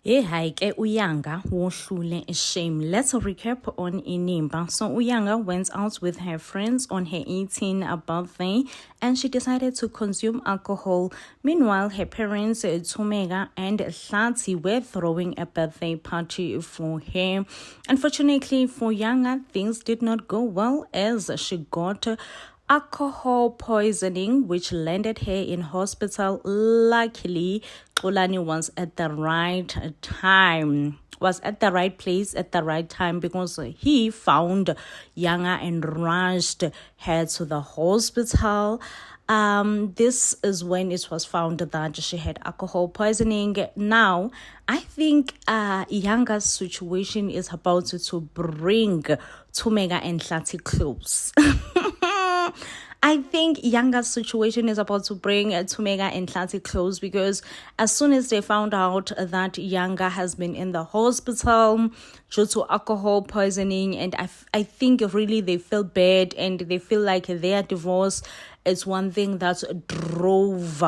Ke uYanga wohlule shame. Let's recap on Inimba. So uYanga went out with her friends on her 18th birthday and she decided to consume alcohol. Meanwhile, her parents, Tsumega and Hlati, were throwing a birthday party for her. Unfortunately for Yanga, things did not go well as she got alcohol poisoning, which landed her in hospital. Luckily, Xolani was at the right place at the right time because he found Yanga and rushed her to the hospital. This is when it was found that she had alcohol poisoning. Now, I think Yanga's situation is about to bring Tsumega and Hlati close. I think Yanga's situation is about to bring Tsumega and Hlati close because as soon as they found out that Yanga has been in the hospital due to alcohol poisoning, and I think really they feel bad and they feel like their divorce is one thing that drove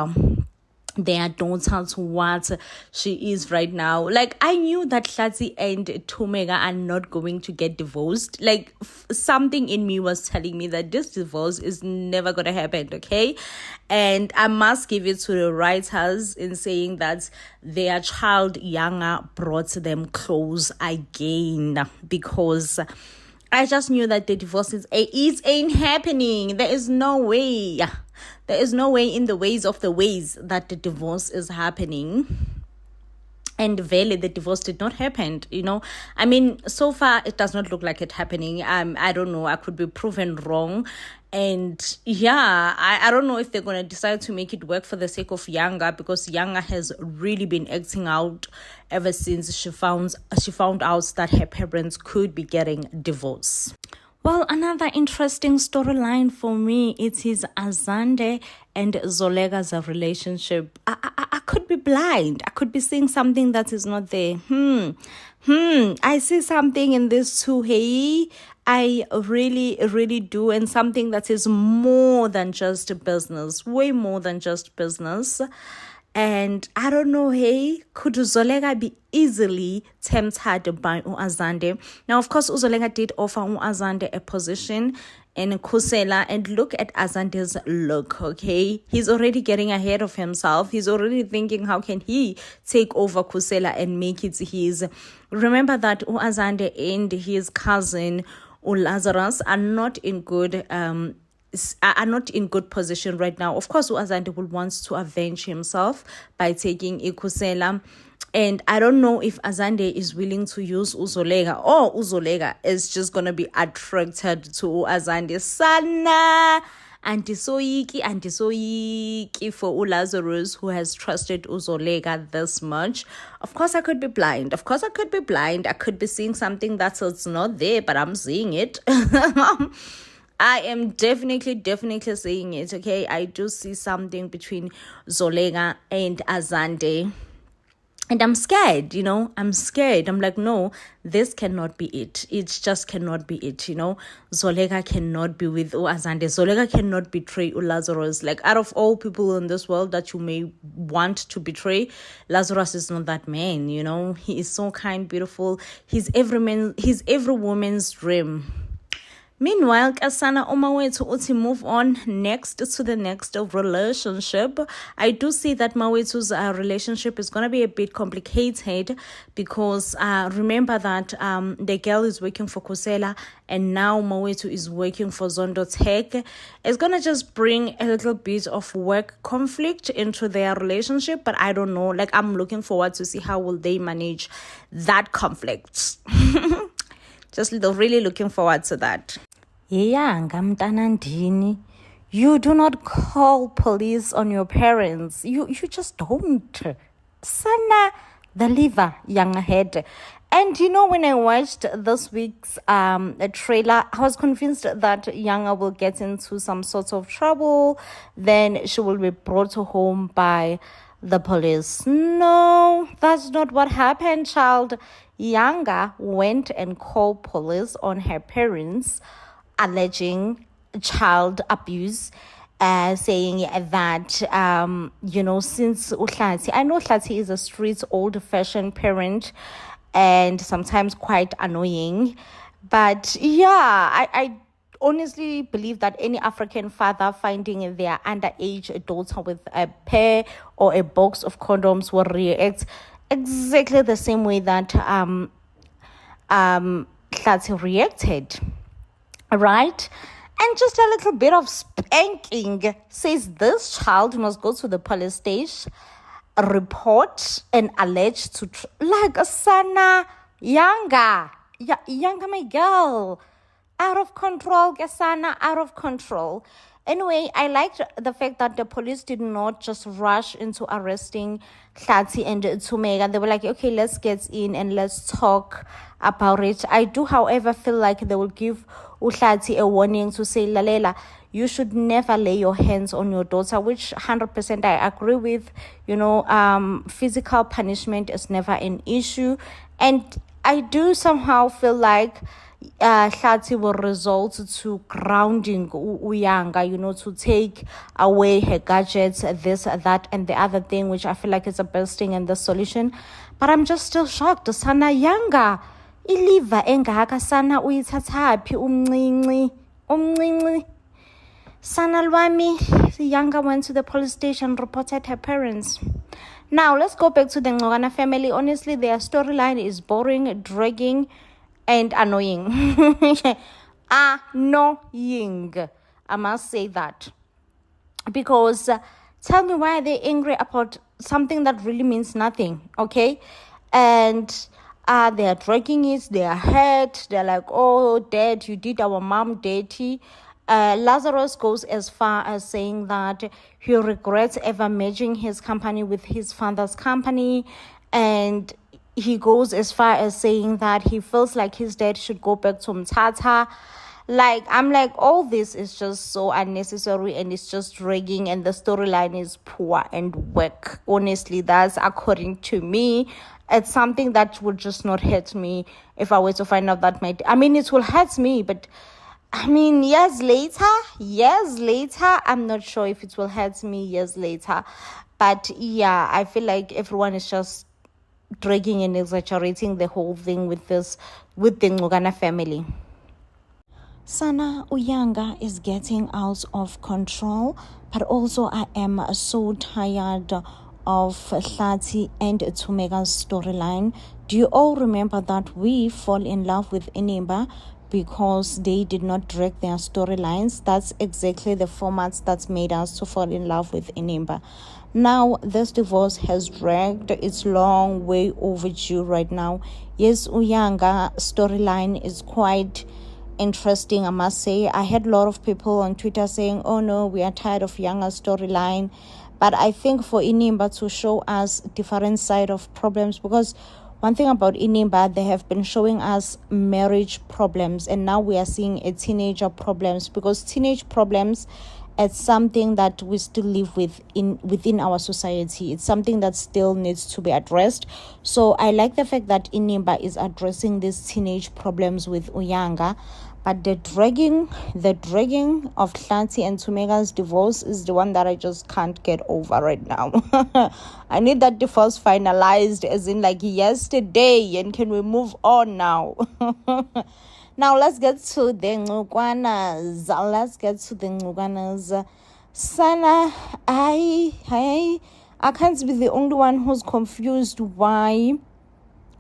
their daughter to what she is right now. Like, I knew that Hlati and Tsumega are not going to get divorced. Like, something in me was telling me that this divorce is never going to happen, okay? And I must give it to the writers in saying that their child, Yanga, brought them close again because I just knew that the divorce it ain't happening. There is no way. There is no way in the ways of the ways that the divorce is happening. And really, the divorce did not happen, I mean, so far, it does not look like it happening. I don't know. I could be proven wrong. And yeah, I don't know if they're going to decide to make it work for the sake of Yanga, because Yanga has really been acting out ever since she found out that her parents could be getting divorced. Well, another interesting storyline for me, it is Azande and Zolega's relationship. I could be blind. I could be seeing something that is not there. I see something in this too, hey. I really, really do. And something that is more than just business, way more than just business. And I don't know, hey, could Zolega be easily tempted by Azande? Now, of course, Zolega did offer Azande a position in Khusela, and look at Azande's look, okay? He's already getting ahead of himself. He's already thinking, how can he take over Khusela and make it his? Remember that Azande and his cousin Lazarus are not in good position right now. Of course, Azande will want to avenge himself by taking Ikusela. And I don't know if Azande is willing to use Uzolega, or Uzolega is just going to be attracted to Azande. Sana antisoyiki for Lazarus, who has trusted Uzolega this much. Of course, I could be blind. I could be seeing something that's not there, but I'm seeing it. I am definitely seeing it, okay? I do see something between Zolega and Azande. And I'm scared, I'm scared. I'm like, no, this cannot be it. It just cannot be it, Zolega cannot be with Azande. Zolega cannot betray Lazarus. Like, out of all people in this world that you may want to betray, Lazarus is not that man, He is so kind, beautiful. He's every woman's dream. Meanwhile, Kasana Mawethu uthi move on next to the next relationship. I do see that Mawethu's relationship is going to be a bit complicated because remember that the girl is working for Khusela and now Mawethu is working for Zondo Tech. It's going to just bring a little bit of work conflict into their relationship, but I don't know. Like, I'm looking forward to see how will they manage that conflict. Just really looking forward to that. Yeah, Ngamtanandini. You do not call police on your parents. You just don't. Sana the liver, young head. And when I watched this week's trailer, I was convinced that Yanga will get into some sort of trouble. Then she will be brought home by the police. No, that's not what happened, child. Yanga went and called police on her parents, alleging child abuse. saying that, since Uhlati, I know Uhlati is a street old-fashioned parent and sometimes quite annoying. But yeah, I honestly believe that any African father finding their underage daughter with a pair or a box of condoms will react exactly the same way that Hlati reacted, right? And just a little bit of spanking says this child must go to the police station, report and allege to like a sana younger, younger my girl, out of control, Gasana, out of control. Anyway, I liked the fact that the police did not just rush into arresting Hlati and Tumega. They were like, okay, let's get in and let's talk about it. I do, however, feel like they will give Uhlati a warning to say, Lalela, you should never lay your hands on your daughter, which 100% I agree with. Physical punishment is never an issue. And I do somehow feel like Hlati will result to grounding Uyanga, to take away her gadgets, this, that, and the other thing, which I feel like is the best thing and the solution. But I'm just still shocked. Sana Yanga, iliva engaka sana uyithathapi umncinci. Sana Lwami, Yanga went to the police station, reported her parents. Now, let's go back to the Ngogana family. Honestly, their storyline is boring, dragging, and annoying. Annoying. I must say that. Because tell me, why are they angry about something that really means nothing, okay? And they are dragging it, they are hurt, they're like, oh, Dad, you did our mom dirty. Lazarus goes as far as saying that he regrets ever merging his company with his father's company, and he goes as far as saying that he feels like his dad should go back to Mthatha. I'm like, all this is just so unnecessary and it's just dragging, and the storyline is poor and weak. Honestly, that's according to me. It's something that would just not hurt me if I were to find out that it will hurt me, but years later, I'm not sure if it will hurt me years later. But yeah, I feel like everyone is just dragging and exaggerating the whole thing with the Ngogana family. Sana Uyanga is getting out of control, but also I am so tired of Hlati and Tumega's storyline. Do you all remember that we fall in love with Inimba because they did not drag their storylines? That's exactly the format that's made us to fall in love with Inimba. Now, this divorce has dragged. It's long, way overdue right now. Yes, Uyanga storyline is quite interesting, I must say. I had a lot of people on Twitter saying, oh no, we are tired of Yanga's storyline. But I think for Inimba to show us different side of problems, because one thing about Inimba, they have been showing us marriage problems, and now we are seeing a teenager problems, because teenage problems, it's something that we still live with within our society. It's something that still needs to be addressed. So I like the fact that Inimba is addressing these teenage problems with Uyanga. But the dragging of Hlati and Tumega's divorce is the one that I just can't get over right now. I need that divorce finalized, as in like yesterday, and can we move on now? Now let's get to the Ngogwanas. Sana, I can't be the only one who's confused why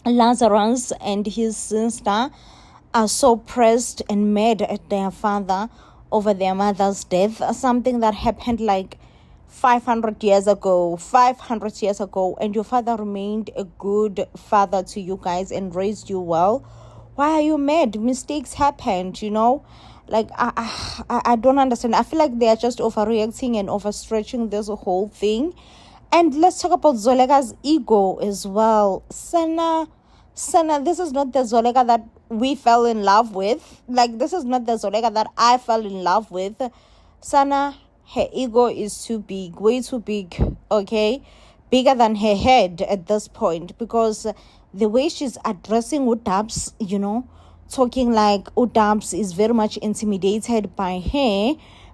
Lazarus and his sister are so pressed and mad at their father over their mother's death, something that happened like 500 years ago, and your father remained a good father to you guys and raised you well. Why are you mad? Mistakes happened, I don't understand. I feel like they are just overreacting and overstretching this whole thing. And let's talk about Zolega's ego as well. Sana, this is not the Zolega that we fell in love with. This is not the Zolega that I fell in love with. Sana, her ego is too big, way too big, okay? Bigger than her head at this point, because the way she's addressing Udabs, talking like Udabs is very much intimidated by her,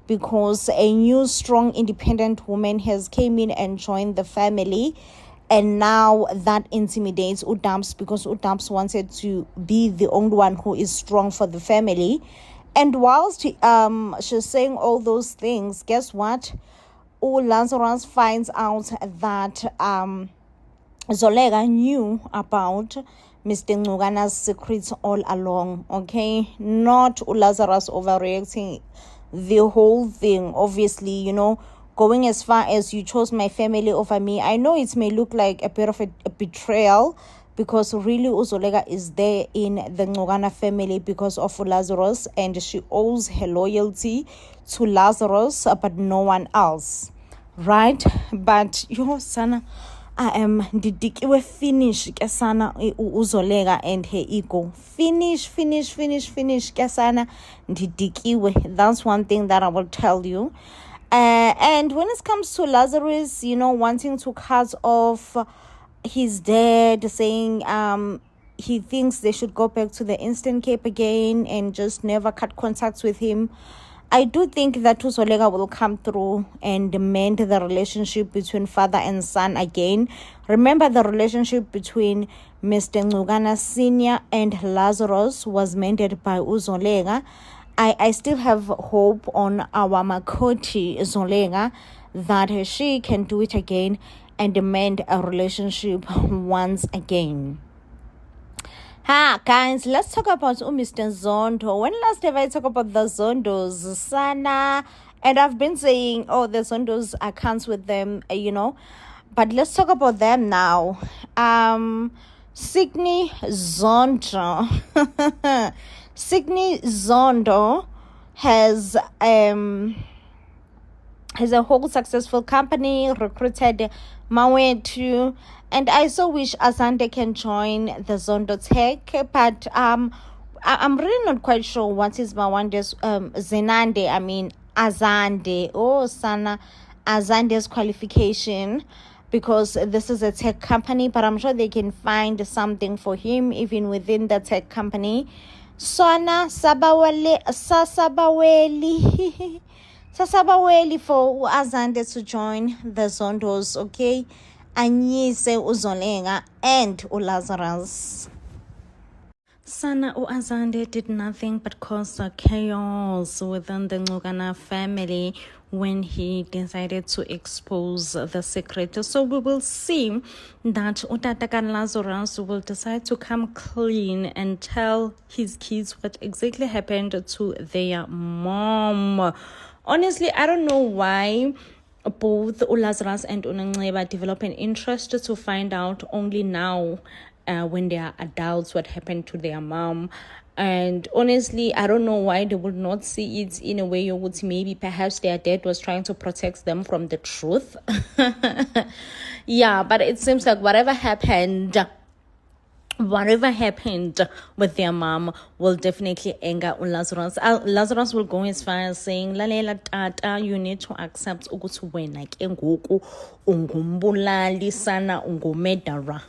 because a new, strong, independent woman has came in and joined the family. And now that intimidates Udamps, because Udamps wanted to be the only one who is strong for the family. And whilst she's saying all those things, guess what? Lazarus finds out that Zoleka knew about Mr. Ngugana's secrets all along, okay? Not Lazarus overreacting the whole thing, obviously, going as far as you chose my family over me. I know it may look like a bit of a betrayal, because really Uzoleka is there in the Ngugana family because of Lazarus, and she owes her loyalty to Lazarus, but no one else, right? But sana, I am didikiwe finish kesana Uzoleka and her ego. Finish kesana didikiwe. That's one thing that I will tell you. And when it comes to Lazarus, wanting to cut off his dad, saying he thinks they should go back to the Eastern Cape again and just never cut contact with him. I do think that Uzoleka will come through and mend the relationship between father and son again. Remember, the relationship between Mr. Ngugana Sr. and Lazarus was mended by Uzoleka. I still have hope on our Makoti Zoleka that she can do it again and mend a relationship once again. Guys, let's talk about Mr. Zondo. When last have I talked about the Zondos, Sana? And I've been saying, the Zondos, I can't with them, But let's talk about them now. Sydney Zondo. Sydney Zondo has a whole successful company, recruited Mawetu, and I so wish Azande can join the Zondo Tech, but I'm really not quite sure what is Mawande's Azande, Sana Azande's qualification, because this is a tech company, but I'm sure they can find something for him even within the tech company. Sona Sasabaweli for Azande to join the Zondos, okay? Anyise Uzoleka and Lazarus. Sana Azande did nothing but cause chaos within the Ngugana family when he decided to expose the secret. So we will see that Utatakan Lazarus will decide to come clean and tell his kids what exactly happened to their mom. Honestly, I don't know why both Lazarus and Unangeba develop an interest to find out only now when they are adults what happened to their mom. And honestly, I don't know why they would not see it in a way you would maybe perhaps their dad was trying to protect them from the truth. Yeah, but it seems like whatever happened with their mom will definitely anger Lazarus. Lazarus will go as far as saying, Lalela tata, you need to accept ukuthi wena ke ngoku ungumbulali sana, ungumedara,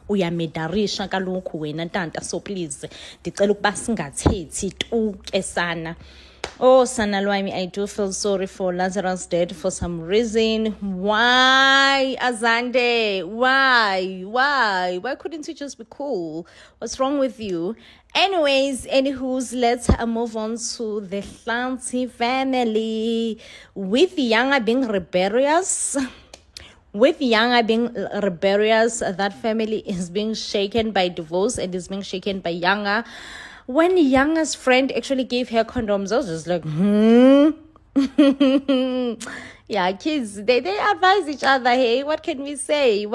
uyamedarisha kaloku wena tata, so please ndicela ukuba singathethi tu ke sana. Oh, Sana Lwami, I do feel sorry for Lazarus' dead for some reason. Why, Azande? Why couldn't you just be cool? What's wrong with you? Anyways, let's move on to the Hlanti family. With Yanga being rebellious, that family is being shaken by divorce and is being shaken by Yanga. When Yanga's friend actually gave her condoms, I was just like, Yeah, kids, they advise each other, hey, what can we say?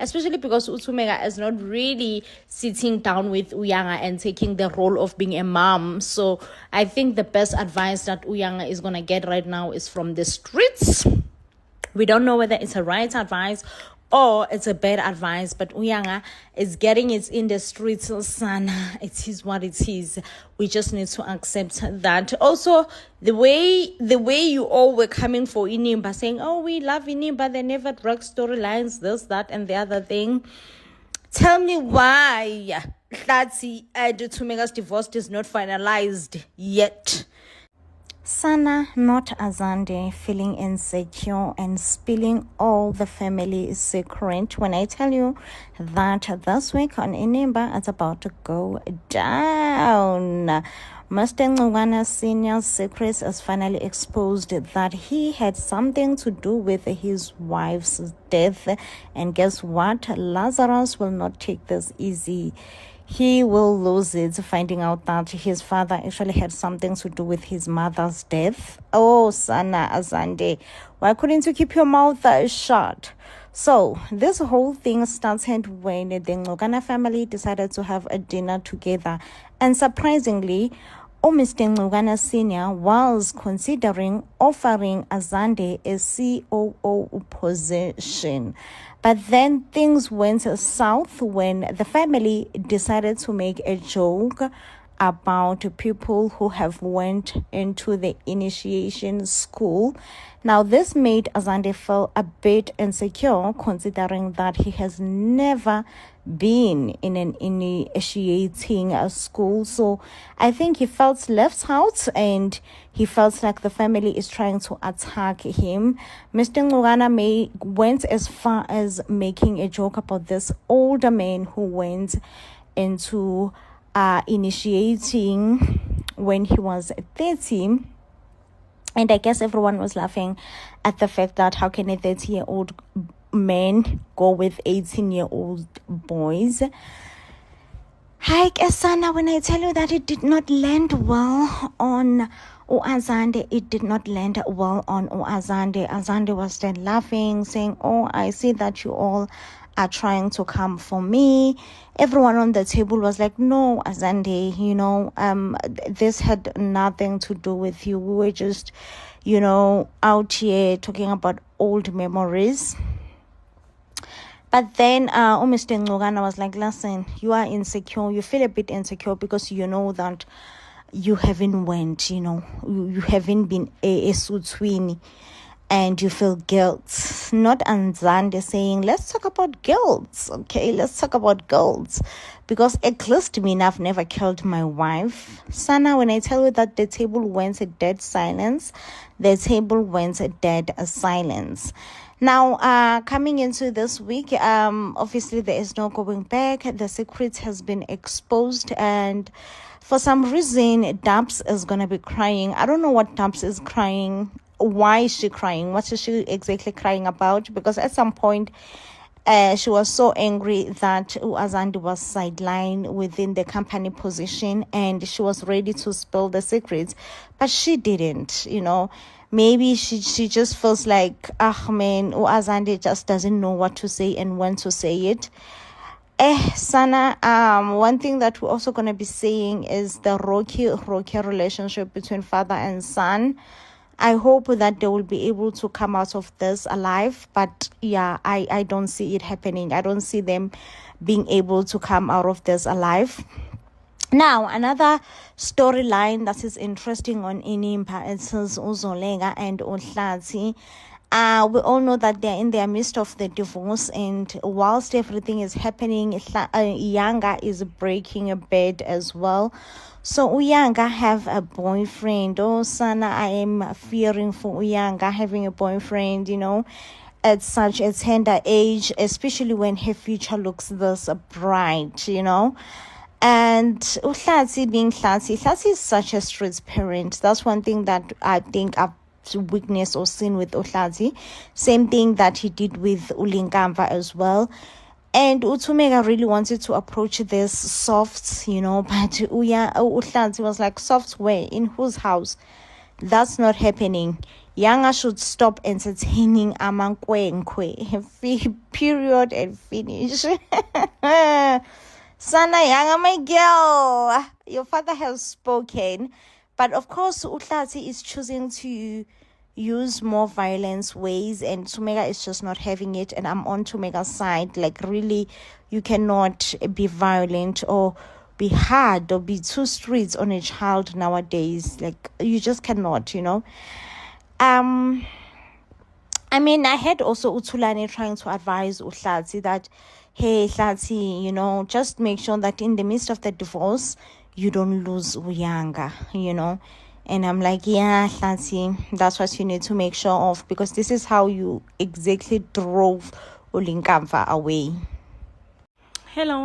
Especially because Utumega is not really sitting down with Uyanga and taking the role of being a mom. So I think the best advice that Uyanga is going to get right now is from the streets. We don't know whether it's a right advice or it's a bad advice, but Uyanga is getting it in the streets, son. It is what it is. We just need to accept that. Also, the way you all were coming for Inimba, saying, oh, we love Inimba, they never drug storylines, this, that, and the other thing. Tell me why Tlhatsi and Tumega's divorce is not finalized yet. Sana, not Azande, feeling insecure and spilling all the family secret. When I tell you that this week on Inimba, it's about to go down. Mr. Ncugana Senior's secrets is finally exposed that he had something to do with his wife's death. And guess what? Lazarus will not take this easy. He will lose it, finding out that his father actually had something to do with his mother's death. Oh, Sana Azande, why couldn't you keep your mouth shut? So, this whole thing started when the Ncugana family decided to have a dinner together. And surprisingly, Mr. Ncugana Senior was considering offering Azande a COO position. But then things went south when the family decided to make a joke about people who have went into the initiation school. Now, this made Azande feel a bit insecure, considering that he has never been in an initiating school. So I think he felt left out and he felt like the family is trying to attack him. Mr. Ncugana went as far as making a joke about this older man who went into initiating when he was 30. And I guess everyone was laughing at the fact that how can a 30-year-old man go with 18-year-old boys? Hi, Sana, when I tell you that it did not land well on Azande, it did not land well on Azande. Azande was then laughing, saying, "Oh, I see that you all are trying to come for me." Everyone on the table was like, "No, Azande, this had nothing to do with you. We were just, out here talking about old memories." But then Mr. Ncugana was like, "Listen, you are insecure. You feel a bit insecure because you know that you haven't went, you haven't been a Sutswini. And you feel guilt." Not Anzande saying, "Let's talk about guilt, okay? Let's talk about guilt. Because at least I've never killed my wife." Sana, when I tell you that the table went a dead silence, the table went a dead silence. Now, coming into this week, obviously there is no going back. The secret has been exposed, and for some reason, Dubs is going to be crying. I don't know what Dubs is crying. Why is she crying? What is she exactly crying about? Because at some point, she was so angry that Azande was sidelined within the company position and she was ready to spill the secrets, but she didn't, Maybe she just feels like, Azande just doesn't know what to say and when to say it. Sana, one thing that we're also going to be saying is the rocky relationship between father and son. I hope that they will be able to come out of this alive. But yeah, I don't see it happening. I don't see them being able to come out of this alive. Now, another storyline that is interesting on Inimba, it says Uzolenga and Unhlatsi. We all know that they're in their midst of the divorce, and whilst everything is happening, Uyanga is breaking a bed as well. So Uyanga have a boyfriend. Oh, Sana, I am fearing for Uyanga having a boyfriend, at such a tender age, especially when her future looks this bright, And Uhlatsi being Hlatsi is such a strict parent. That's one thing that I think I've witnessed or seen with Uhlatsi. Same thing that he did with Ulinkamva as well. And Utumega really wanted to approach this soft, but Uhlatsi was like, "Soft where? In whose house? That's not happening. Yanga should stop entertaining Amankwenkwe. Period and finish." Sana Yanga, my girl, your father has spoken. But of course, Uhlatsi is choosing to use more violence ways, and Tumega is just not having it. And I'm on Tumega's side. Like, really, you cannot be violent or be hard or be too strict on a child nowadays. Like, you just cannot, I had also Utulane trying to advise Uhlatsi that, "Hey, Hlatsi, just make sure that in the midst of the divorce, you don't lose Uyanga, And I'm like, yeah, Hlansi, that's what you need to make sure of, because this is how you exactly drove Ulinkamva away. Hello.